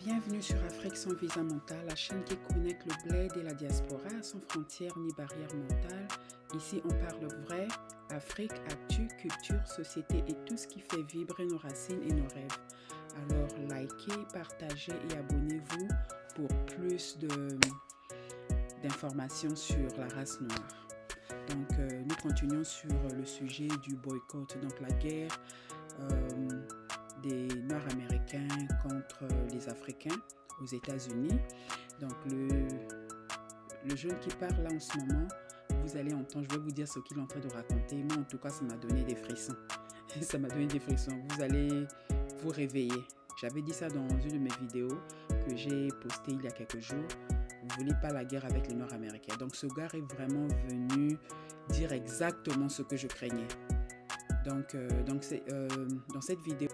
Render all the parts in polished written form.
Bienvenue sur Afrique sans visa mental, la chaîne qui connecte le bled et la diaspora sans frontières ni barrières mentales. Ici, on parle vrai, Afrique, actu, culture, société et tout ce qui fait vibrer nos racines et nos rêves. Alors, likez, partagez et abonnez-vous pour plus d'informations sur la race noire. Donc, nous continuons sur le sujet du boycott, donc la guerre des Noirs américains contre les Africains aux États-Unis. Donc, le jeune qui parle là en ce moment, vous allez entendre, je vais vous dire ce qu'il est en train de raconter. Moi, en tout cas, ça m'a donné des frissons. Ça m'a donné des frissons. Vous allez vous réveiller. J'avais dit ça dans une de mes vidéos que j'ai postée il y a quelques jours. Vous ne voulez pas la guerre avec les Noirs américains. Donc, ce gars est vraiment venu dire exactement ce que je craignais. Donc c'est dans cette vidéo.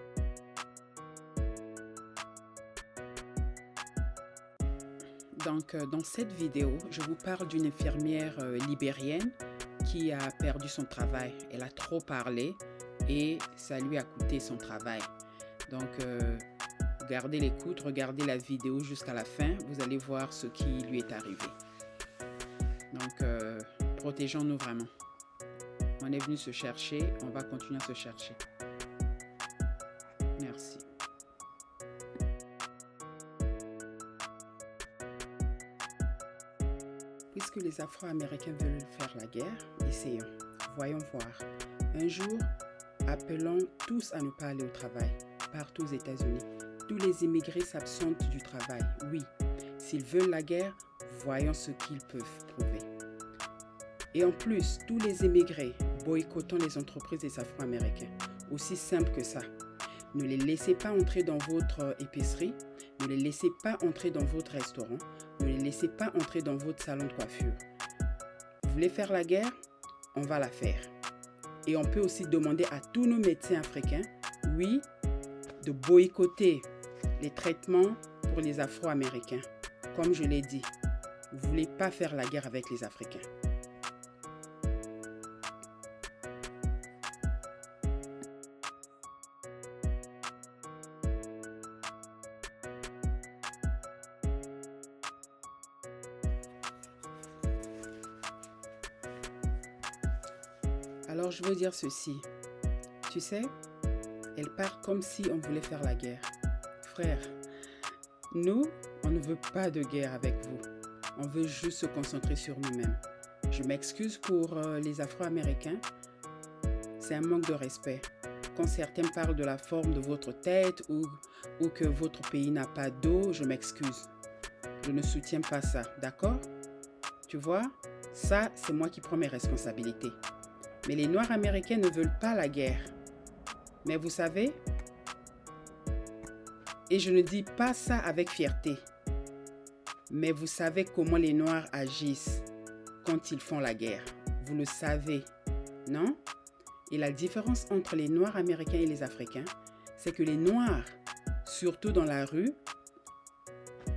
Donc, dans cette vidéo, je vous parle d'une infirmière libérienne qui a perdu son travail. Elle a trop parlé et ça lui a coûté son travail. Donc, gardez l'écoute, regardez la vidéo jusqu'à la fin. Vous allez voir ce qui lui est arrivé. Donc, protégeons-nous vraiment. On est venu se chercher, on va continuer à se chercher. Merci. Puisque les Afro-Américains veulent faire la guerre, essayons. Voyons voir. Un jour, appelons tous à ne pas aller au travail, partout aux États-Unis. Tous les immigrés s'absentent du travail. Oui, s'ils veulent la guerre, voyons ce qu'ils peuvent prouver. Et en plus, tous les immigrés, boycottons les entreprises des Afro-Américains. Aussi simple que ça. Ne les laissez pas entrer dans votre épicerie. Ne les laissez pas entrer dans votre restaurant. Ne les laissez pas entrer dans votre salon de coiffure. Vous voulez faire la guerre? On va la faire. Et on peut aussi demander à tous nos médecins africains, oui, de boycotter les traitements pour les Afro-Américains. Comme je l'ai dit, vous ne voulez pas faire la guerre avec les Africains. Alors, je veux dire ceci. Tu sais, elle part comme si on voulait faire la guerre. Frère, nous, on ne veut pas de guerre avec vous. On veut juste se concentrer sur nous-mêmes. Je m'excuse pour les Afro-Américains. C'est un manque de respect. Quand certains parlent de la forme de votre tête ou que votre pays n'a pas d'eau, je m'excuse. Je ne soutiens pas ça, d'accord? Tu vois, ça, c'est moi qui prends mes responsabilités. Mais les Noirs américains ne veulent pas la guerre. Mais vous savez, et je ne dis pas ça avec fierté, mais vous savez comment les Noirs agissent quand ils font la guerre. Vous le savez, non? Et la différence entre les Noirs américains et les Africains, c'est que les Noirs, surtout dans la rue,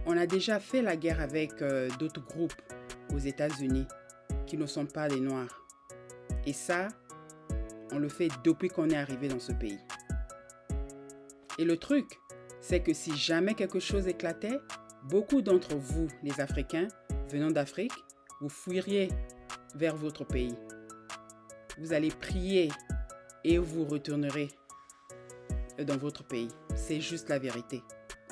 on a déjà fait la guerre avec d'autres groupes aux États-Unis qui ne sont pas des Noirs. Et ça, on le fait depuis qu'on est arrivé dans ce pays. Et le truc, c'est que si jamais quelque chose éclatait, beaucoup d'entre vous, les Africains, venant d'Afrique, vous fuiriez vers votre pays. Vous allez prier et vous retournerez dans votre pays. C'est juste la vérité.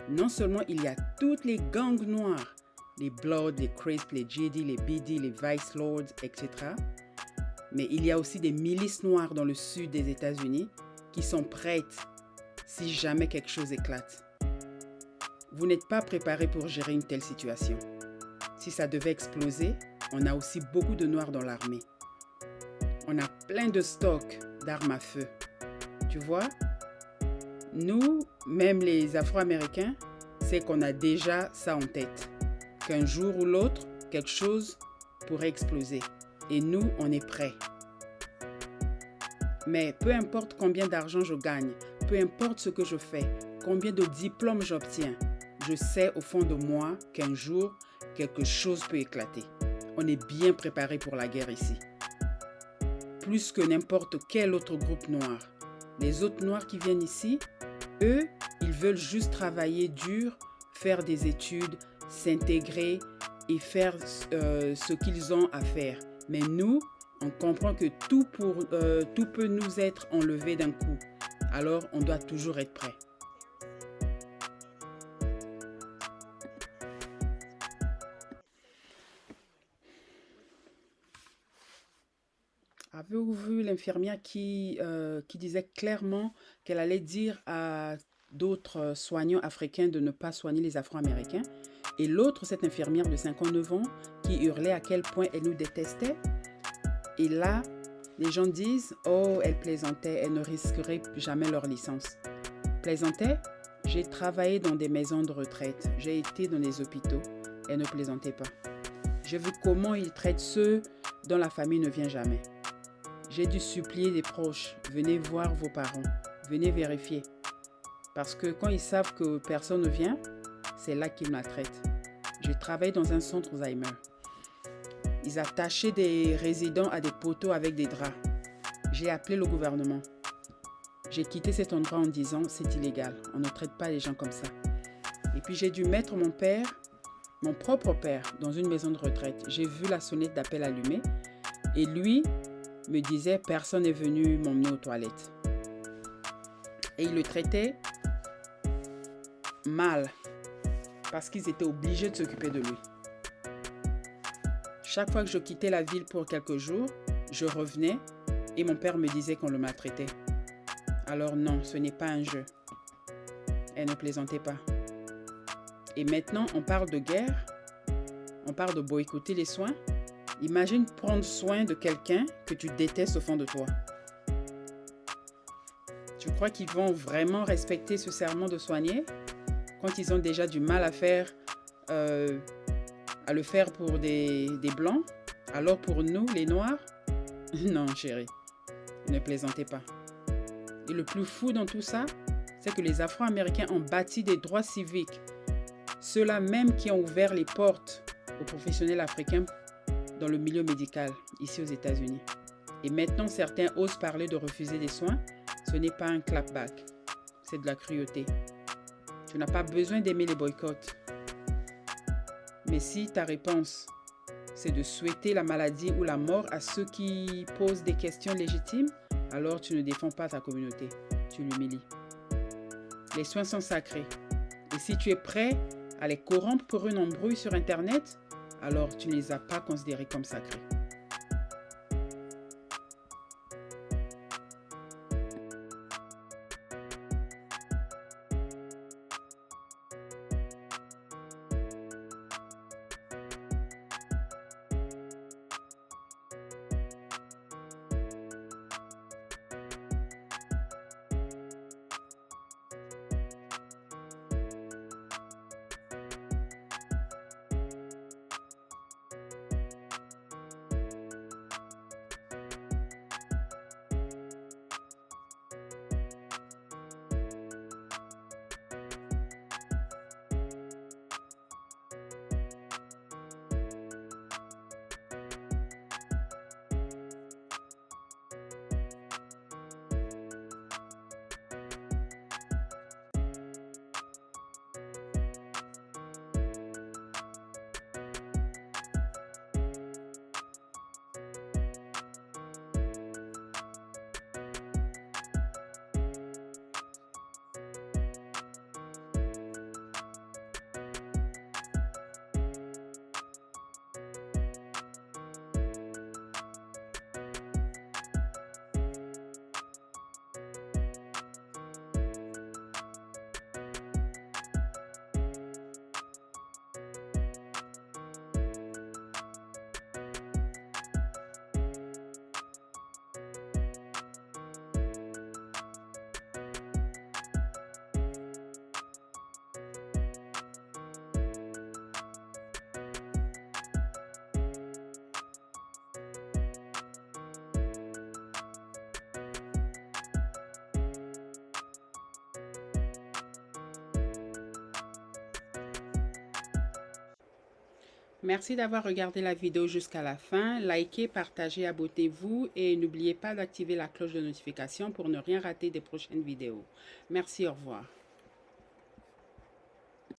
Non seulement il y a toutes les gangs noirs, les Bloods, les Crips, les GD, les BD, les Vice Lords, etc., mais il y a aussi des milices noires dans le sud des États-Unis qui sont prêtes si jamais quelque chose éclate. Vous n'êtes pas préparé pour gérer une telle situation. Si ça devait exploser, on a aussi beaucoup de noirs dans l'armée. On a plein de stocks d'armes à feu. Tu vois, nous, même les Afro-Américains, c'est qu'on a déjà ça en tête. Qu'un jour ou l'autre, quelque chose pourrait exploser. Et nous, on est prêts. Mais peu importe combien d'argent je gagne, peu importe ce que je fais, combien de diplômes j'obtiens, je sais au fond de moi qu'un jour, quelque chose peut éclater. On est bien préparé pour la guerre ici. Plus que n'importe quel autre groupe noir. Les autres noirs qui viennent ici, eux, ils veulent juste travailler dur, faire des études, s'intégrer et faire ce qu'ils ont à faire. Mais nous, on comprend que tout peut nous être enlevé d'un coup. Alors, on doit toujours être prêt. Avez-vous vu l'infirmière qui disait clairement qu'elle allait dire à d'autres soignants africains de ne pas soigner les Afro-Américains? Et l'autre, cette infirmière de 59 ans, qui hurlait à quel point elle nous détestait. Et là, les gens disent « Oh, elle plaisantait, elle ne risquerait jamais leur licence. » Plaisantait? J'ai travaillé dans des maisons de retraite, j'ai été dans les hôpitaux. Elle ne plaisantait pas. J'ai vu comment ils traitent ceux dont la famille ne vient jamais. J'ai dû supplier des proches, venez voir vos parents, venez vérifier. Parce que quand ils savent que personne ne vient, c'est là qu'ils maltraitent. J'ai travaillé dans un centre Alzheimer. Ils attachaient des résidents à des poteaux avec des draps. J'ai appelé le gouvernement. J'ai quitté cet endroit en disant c'est illégal, on ne traite pas les gens comme ça. Et puis j'ai dû mettre mon propre père, dans une maison de retraite. J'ai vu la sonnette d'appel allumée et lui me disait personne n'est venu m'emmener aux toilettes. Et il le traitait mal parce qu'ils étaient obligés de s'occuper de lui. Chaque fois que je quittais la ville pour quelques jours, je revenais et mon père me disait qu'on le maltraitait. Alors non, ce n'est pas un jeu. Elle ne plaisantait pas. Et maintenant, on parle de guerre, on parle de boycotter les soins. Imagine prendre soin de quelqu'un que tu détestes au fond de toi. Tu crois qu'ils vont vraiment respecter ce serment de soigner quand ils ont déjà du mal à le faire pour des Blancs? Alors pour nous, les Noirs? Non, chérie, ne plaisantez pas. Et le plus fou dans tout ça, c'est que les Afro-Américains ont bâti des droits civiques. Ceux-là même qui ont ouvert les portes aux professionnels africains dans le milieu médical, ici aux États-Unis. Et maintenant, certains osent parler de refuser des soins. Ce n'est pas un clapback, c'est de la cruauté. Tu n'as pas besoin d'aimer les boycotts. Mais si ta réponse, c'est de souhaiter la maladie ou la mort à ceux qui posent des questions légitimes, alors tu ne défends pas ta communauté, tu l'humilies. Les soins sont sacrés. Et si tu es prêt à les corrompre pour une embrouille sur Internet, alors tu ne les as pas considérés comme sacrés. Merci d'avoir regardé la vidéo jusqu'à la fin. Likez, partagez, abonnez-vous et n'oubliez pas d'activer la cloche de notification pour ne rien rater des prochaines vidéos. Merci, au revoir.